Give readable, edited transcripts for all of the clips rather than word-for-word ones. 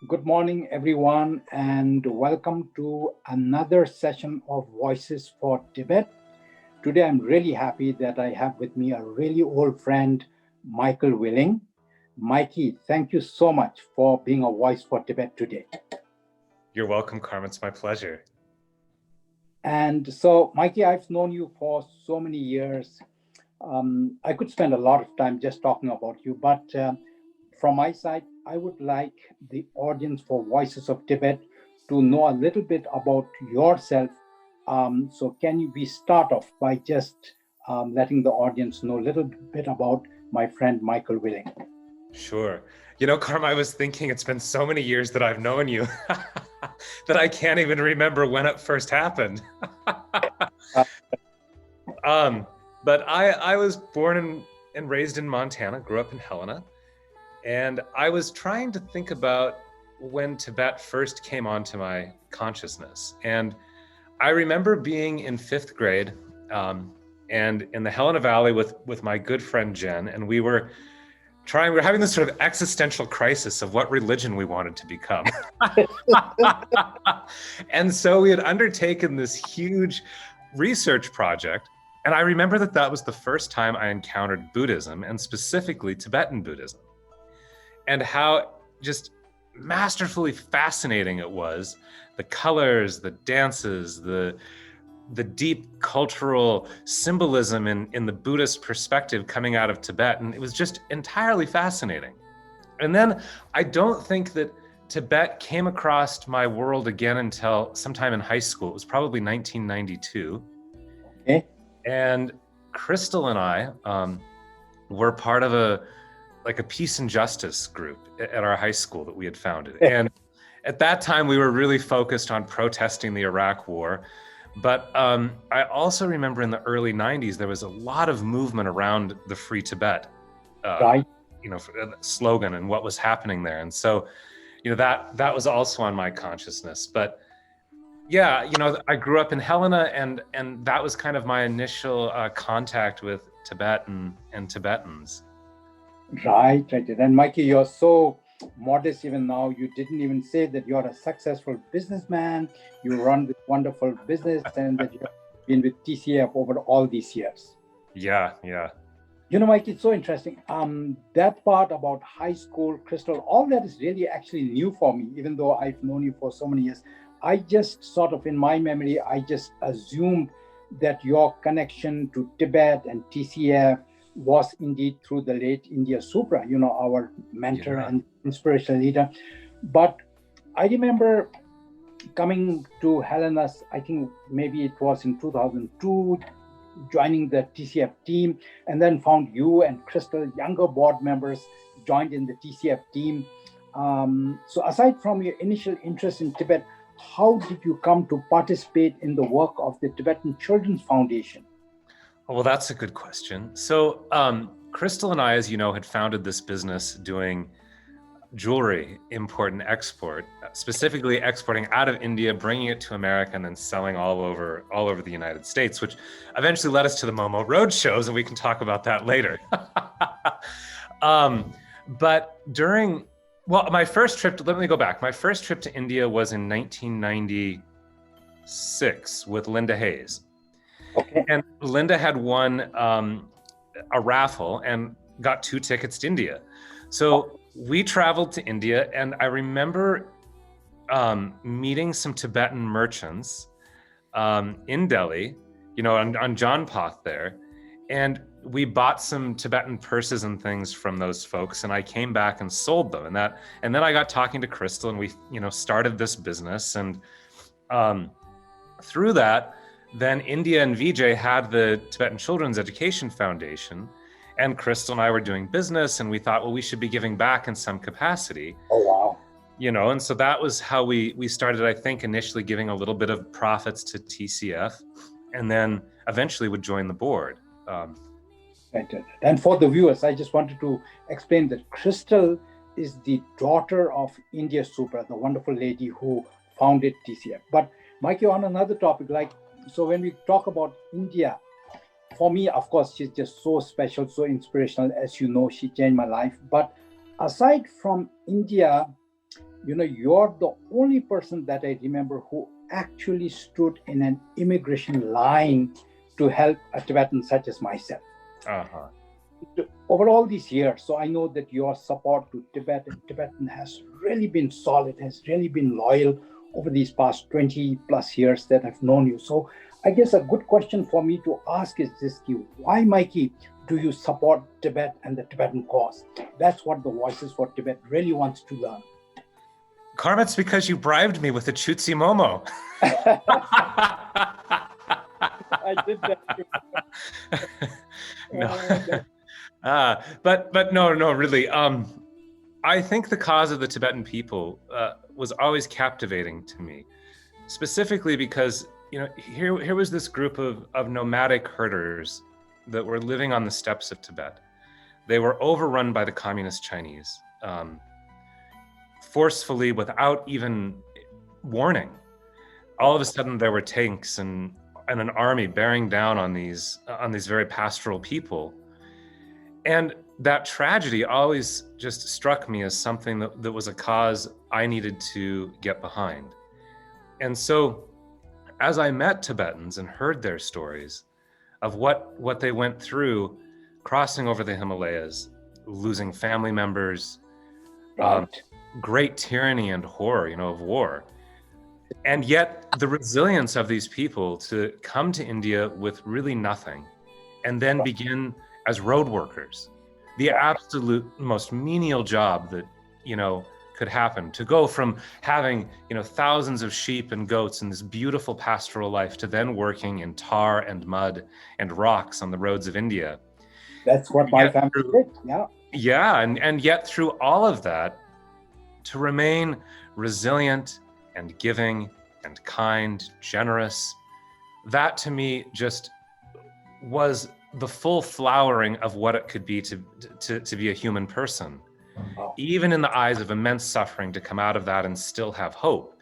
Good morning, everyone, and welcome to another session of Voices for Tibet. Today, I'm really happy that I have with me a really old friend, Michael Willing. Mikey, thank you so much for being a voice for Tibet today. You're welcome, Carmen. It's my pleasure. And so, Mikey, I've known you for so many years. I could spend a lot of time just talking about you, but from my side, I would like the audience for Voices of Tibet to know a little bit about yourself. So can we start off by just letting the audience know a little bit about my friend Michael Willing? Sure. You know, Carmen, I was thinking it's been so many years that I've known you that I can't even remember when it first happened. But I was born and raised in Montana, grew up in Helena, and I was trying to think about when Tibet first came onto my consciousness. And I remember being in 5th grade and in the Helena Valley with my good friend Jen, and we were having this sort of existential crisis of what religion we wanted to become. And so we had undertaken this huge research project. And I remember that was the first time I encountered Buddhism, and specifically Tibetan Buddhism, and how just masterfully fascinating it was. The colors, the dances, the deep cultural symbolism in the Buddhist perspective coming out of Tibet. And it was just entirely fascinating. And then I don't think that Tibet came across my world again until sometime in high school. It was probably 1992. Okay. And Crystal and I were part of a peace and justice group at our high school that we had founded. And at that time, we were really focused on protesting the Iraq War. But I also remember in the early 90s, there was a lot of movement around the Free Tibet, Right. Slogan and what was happening there. And so, that was also on my consciousness. But yeah, I grew up in Helena, and that was kind of my initial contact with Tibet and Tibetans. Right. And Mikey, you're so modest even now. You didn't even say that you're a successful businessman. You run this wonderful business, and that you've been with TCF over all these years. Yeah. Mike, it's so interesting. That part about high school, Crystal, all that is really actually new for me, even though I've known you for so many years. I just sort of, in my memory, I just assumed that your connection to Tibet and TCF was indeed through the late India Supra, our mentor and inspirational leader. But I remember coming to Helena's, I think maybe it was in 2002, joining the TCF team, and then found you and Crystal, younger board members, joined in the TCF team. So aside from your initial interest in Tibet, how did you come to participate in the work of the Tibetan Children's Foundation? Well, that's a good question. So Crystal and I, as you know, had founded this business doing jewelry import and export, specifically exporting out of India, bringing it to America, and then selling all over the United States, which eventually led us to the Momo Road shows, and we can talk about that later. But my first trip, let me go back. My first trip to India was in 1996 with Linda Hayes. Okay. And Linda had won a raffle and got 2 tickets to India. So we traveled to India, and I remember meeting some Tibetan merchants in Delhi, on John Path there. And we bought some Tibetan purses and things from those folks, and I came back and sold them. And then I got talking to Crystal, and we, started this business. And through that, then India and Vijay had the Tibetan Children's Education Foundation, and Crystal and I were doing business, and we thought, well, we should be giving back in some capacity. Oh, wow. And so that was how we started, I think, initially giving a little bit of profits to TCF, and then eventually would join the board. And for the viewers, I just wanted to explain that Crystal is the daughter of India Supra, the wonderful lady who founded TCF. But Mikey, on another topic, so when we talk about India, for me, of course, she's just so special, so inspirational. As you know, she changed my life. But aside from India, you're the only person that I remember who actually stood in an immigration line to help a Tibetan such as myself. Uh-huh. Over all these years, so I know that your support to Tibet and Tibetan has really been solid, has really been loyal over these past 20 plus years that I've known you. So I guess a good question for me to ask is this: why, Mikey, do you support Tibet and the Tibetan cause? That's what the Voices for Tibet really wants to learn. Karma, it's because you bribed me with a Chutsi Momo. I did that too. No. But no, really. I think the cause of the Tibetan people was always captivating to me, specifically because here was this group of nomadic herders that were living on the steppes of Tibet. They were overrun by the communist Chinese, forcefully, without even warning. All of a sudden, there were tanks and an army bearing down on these very pastoral people. And that tragedy always just struck me as something that was a cause I needed to get behind. And so as I met Tibetans and heard their stories of what they went through crossing over the Himalayas, losing family members, Right. great tyranny and horror, of war, and yet the resilience of these people to come to India with really nothing and then begin as road workers, the absolute most menial job that could happen, to go from having thousands of sheep and goats in this beautiful pastoral life to then working in tar and mud and rocks on the roads of India. That's what my family did. Yeah, and yet through all of that, to remain resilient and giving and kind, generous, that to me just was the full flowering of what it could be to be a human person. Wow. Even in the eyes of immense suffering, to come out of that and still have hope.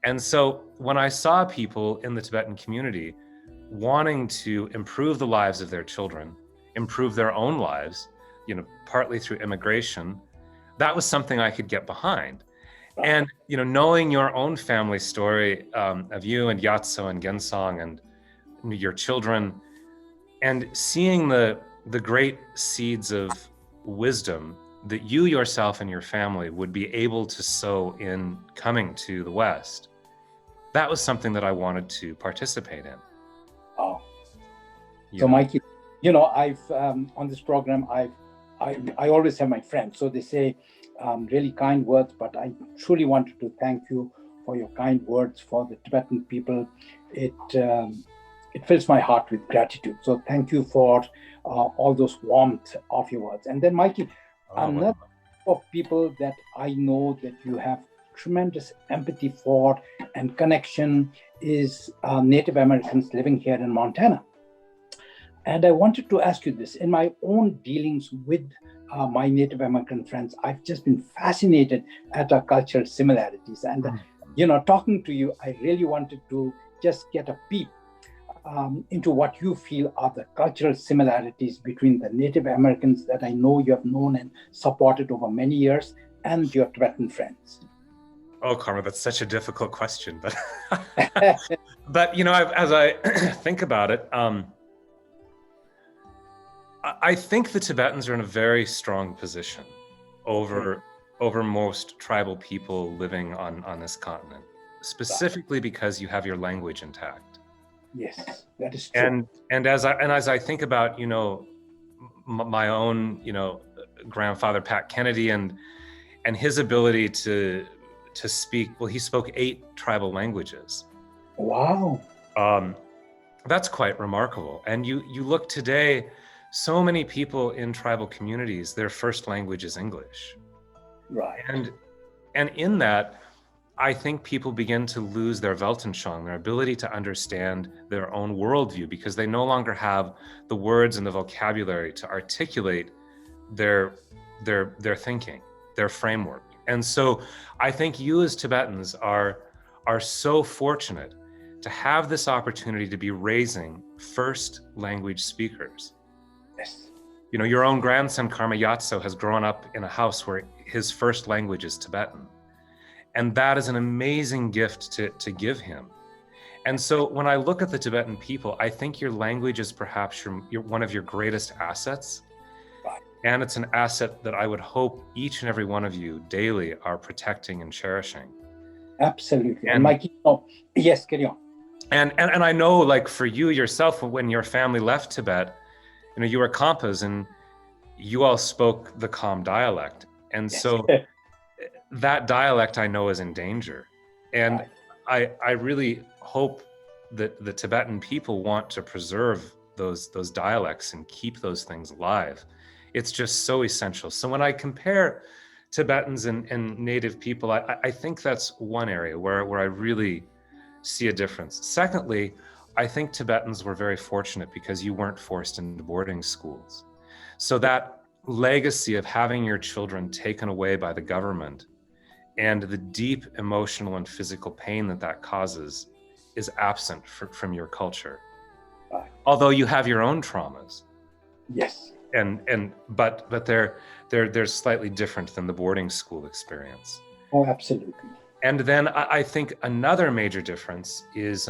And so when I saw people in the Tibetan community wanting to improve the lives of their children, improve their own lives, partly through immigration, that was something I could get behind. And knowing your own family story of you and Yatso and Gensong and your children, and seeing the great seeds of wisdom that you yourself and your family would be able to sow in coming to the West, that was something that I wanted to participate in. Oh, so Mikey, I've on this program, I always have my friends, so they say really kind words, but I truly wanted to thank you for your kind words for the Tibetan people. It fills my heart with gratitude. So thank you for all those warmth of your words. And then, Mikey, another group of people that I know that you have tremendous empathy for and connection is Native Americans living here in Montana. And I wanted to ask you this: in my own dealings with my Native American friends, I've just been fascinated at our cultural similarities. And, talking to you, I really wanted to just get a peep into what you feel are the cultural similarities between the Native Americans that I know you have known and supported over many years and your Tibetan friends. Oh, Karma, that's such a difficult question. But, as I think about it, I think the Tibetans are in a very strong position over most tribal people living on this continent, specifically because you have your language intact. Yes, that is true. And as I think about my own grandfather Pat Kennedy and his ability to speak, well, he spoke 8 tribal languages. Wow. That's quite remarkable. And you look today, so many people in tribal communities, their first language is English. Right. And in that, I think people begin to lose their Weltanschauung, their ability to understand their own worldview, because they no longer have the words and the vocabulary to articulate their thinking, their framework. And so I think you as Tibetans are so fortunate to have this opportunity to be raising first language speakers. Yes. Your own grandson, Karma Yatso, has grown up in a house where his first language is Tibetan. And that is an amazing gift to give him. And so when I look at the Tibetan people, I think your language is perhaps one of your greatest assets. And it's an asset that I would hope each and every one of you daily are protecting and cherishing. Absolutely. And Mikey, oh, yes, carry on. And I know, like, for you yourself, when your family left Tibet, you were Kampas and you all spoke the Kam dialect. And so that dialect I know is in danger. And I really hope that the Tibetan people want to preserve those dialects and keep those things alive. It's just so essential. So when I compare Tibetans and native people, I think that's one area where I really see a difference. Secondly, I think Tibetans were very fortunate because you weren't forced into boarding schools. So that legacy of having your children taken away by the government and the deep emotional and physical pain that causes is absent from your culture. Although you have your own traumas. Yes. But they're slightly different than the boarding school experience. Oh, absolutely. And then I think another major difference is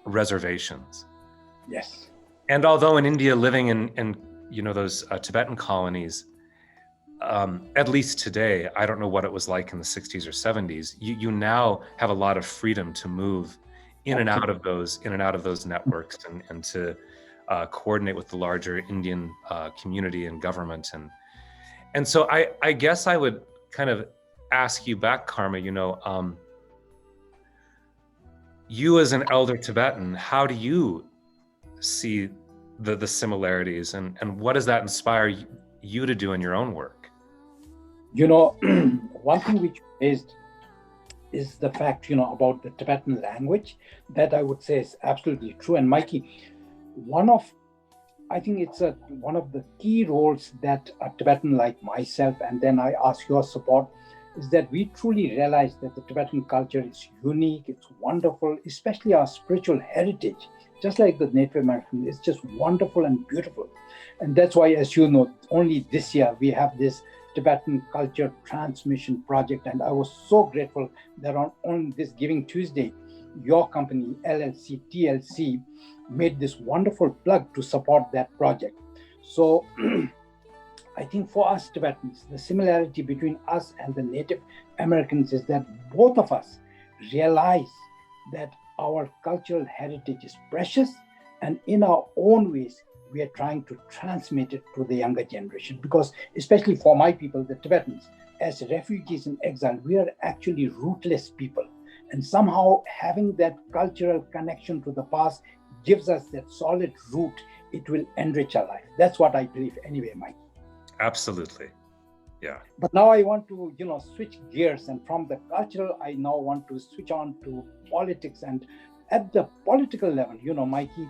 reservations. Yes. And although in India, living in those Tibetan colonies, at least today, I don't know what it was like in the 60s or 70s. You now have a lot of freedom to move in and out of those networks and to coordinate with the larger Indian community and government. And so I guess I would kind of ask you back, Karma, you as an elder Tibetan, how do you see the similarities and what does that inspire you to do in your own work? One thing which is the fact, about the Tibetan language that I would say is absolutely true. And Mikey, I think it's one of the key roles that a Tibetan like myself, and then I ask your support, is that we truly realize that the Tibetan culture is unique, it's wonderful, especially our spiritual heritage, just like the Native American, it's just wonderful and beautiful. And that's why, as you know, only this year we have this Tibetan Culture Transmission Project. And I was so grateful that on this Giving Tuesday, your company, LLC, TLC, made this wonderful plug to support that project. So I think for us Tibetans, the similarity between us and the Native Americans is that both of us realize that our cultural heritage is precious, and in our own ways, we are trying to transmit it to the younger generation. Because especially for my people, the Tibetans, as refugees in exile, we are actually rootless people. And somehow having that cultural connection to the past gives us that solid root. It will enrich our life. That's what I believe anyway, Mike. Absolutely. Yeah. But now I want to, switch gears, and from the cultural, I now want to switch on to politics. And at the political level, Mikey,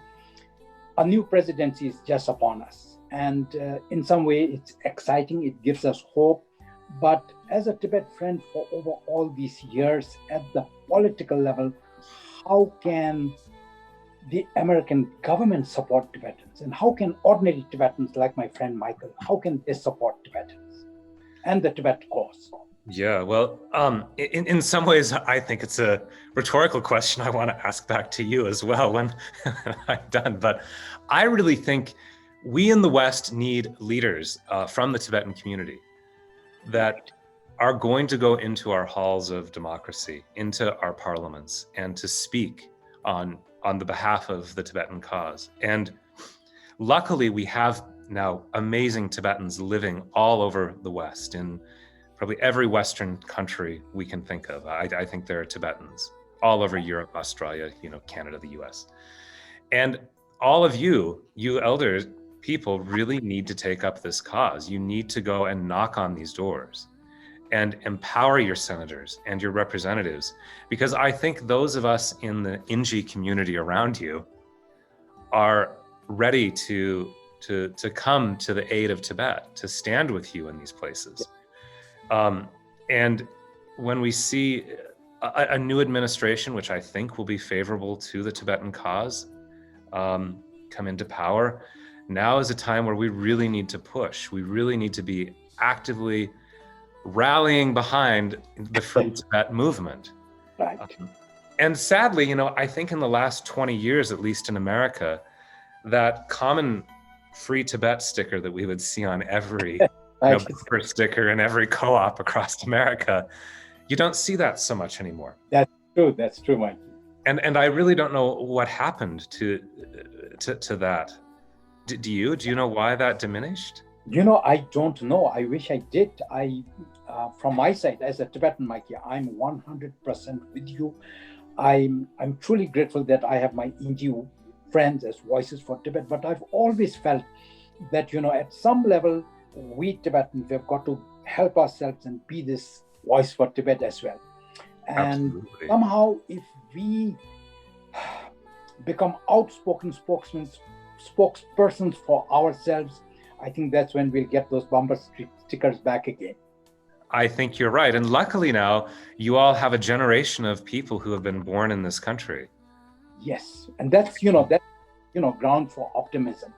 a new presidency is just upon us. And in some way, it's exciting. It gives us hope. But as a Tibet friend for over all these years, at the political level, how can the American government support Tibetans? And how can ordinary Tibetans like my friend Michael, how can they support Tibetans and the Tibet cause? Yeah, well, in some ways, I think it's a rhetorical question I want to ask back to you as well when I'm done. But I really think we in the West need leaders from the Tibetan community that are going to go into our halls of democracy, into our parliaments, and to speak on the behalf of the Tibetan cause. And luckily, we have now amazing Tibetans living all over the West, in probably every Western country we can think of. I think there are Tibetans all over Europe, Australia, Canada, the US. And all of you elders, people really need to take up this cause. You need to go and knock on these doors and empower your senators and your representatives, because I think those of us in the Inji community around you are ready to come to the aid of Tibet, to stand with you in these places. And when we see a new administration, which I think will be favorable to the Tibetan cause, come into power, now is a time where we really need to push. We really need to be actively rallying behind the Free Tibet movement. Right. And sadly, I think in the last 20 years, at least in America, that common Free Tibet sticker that we would see on every Right. bumper sticker in every co-op across America, you don't see that so much anymore. That's true. That's true, Mikey. And I really don't know what happened to that. Do you know why that diminished? I don't know. I wish I did. From my side, as a Tibetan, Mikey, I'm 100% with you. I'm truly grateful that I have my NGO friends as Voices for Tibet, but I've always felt that, at some level, we Tibetans, we've got to help ourselves and be this voice for Tibet as well. And Absolutely. somehow, if we become outspoken spokespersons for ourselves, I think that's when we'll get those bumper stickers back again. I think you're right. And luckily now, you all have a generation of people who have been born in this country. Yes. And that's ground for optimism.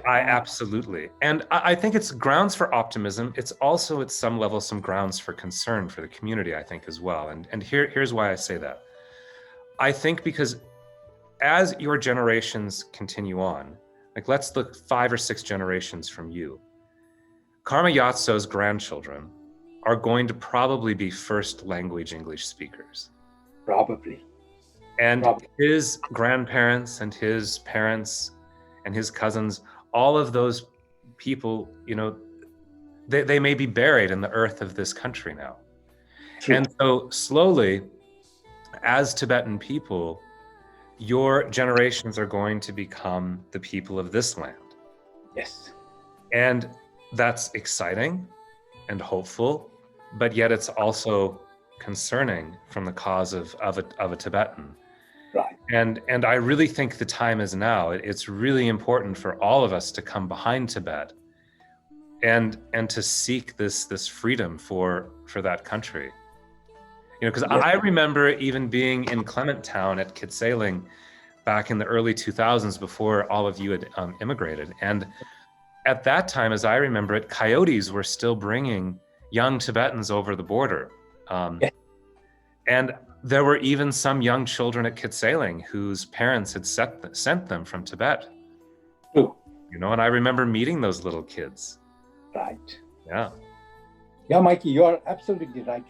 Absolutely. And I think it's grounds for optimism. It's also, at some level, some grounds for concern for the community, I think, as well. And here's why I say that. I think because as your generations continue on, like let's look 5 or 6 generations from you, Karma Yatso's grandchildren are going to probably be first language English speakers. Probably. And his grandparents and his parents and his cousins, all of those people, they may be buried in the earth of this country now. True. And so slowly, as Tibetan people, your generations are going to become the people of this land. Yes. And that's exciting and hopeful, but yet it's also concerning from the cause of a Tibetan. Right. And I really think the time is now. It's really important for all of us to come behind Tibet and to seek this freedom for that country. Because yes. I remember even being in Clement Town at Kitsaling back in the early 2000s before all of you had immigrated. And at that time, as I remember it, coyotes were still bringing young Tibetans over the border. Yes. And there were even some young children at Kitsaling whose parents had sent them from Tibet. True. And I remember meeting those little kids. Right. Yeah. Yeah, Mikey, you're absolutely right.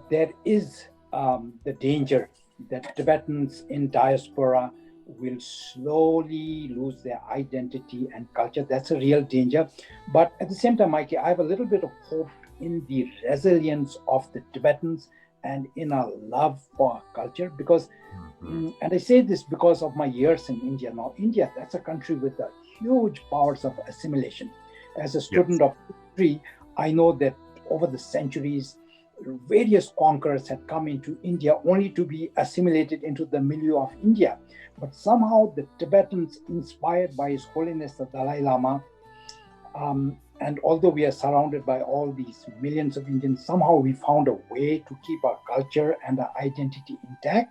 There is the danger that Tibetans in diaspora will slowly lose their identity and culture. That's a real danger. But at the same time, Mikey, I have a little bit of hope in the resilience of the Tibetans and in our love for our culture, because, and I say this because of my years in India. Now, India, that's a country with a huge powers of assimilation. As a student of history, I know that over the centuries, various conquerors had come into India only to be assimilated into the milieu of India. But somehow the Tibetans, inspired by His Holiness the Dalai Lama, and although we are surrounded by all these millions of Indians, somehow we found a way to keep our culture and our identity intact.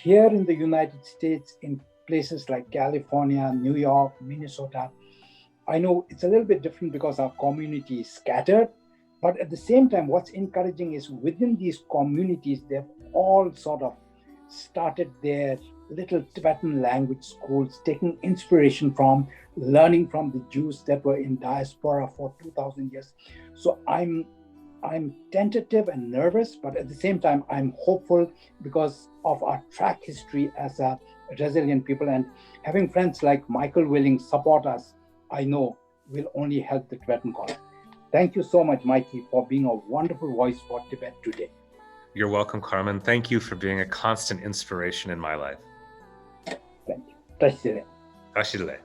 Here in the United States, in places like California, New York, Minnesota, I know it's a little bit different because our community is scattered. But at the same time, what's encouraging is within these communities, they've all sort of started their little Tibetan language schools, taking inspiration from learning from the Jews that were in diaspora for 2,000 years. So I'm tentative and nervous, but at the same time, I'm hopeful because of our track history as a resilient people, and having friends like Michael Willing support us, I know will only help the Tibetan cause. Thank you so much, Mikey, for being a wonderful voice for Tibet today. You're welcome, Carmen. Thank you for being a constant inspiration in my life. Thank you. Tashire. Tashire.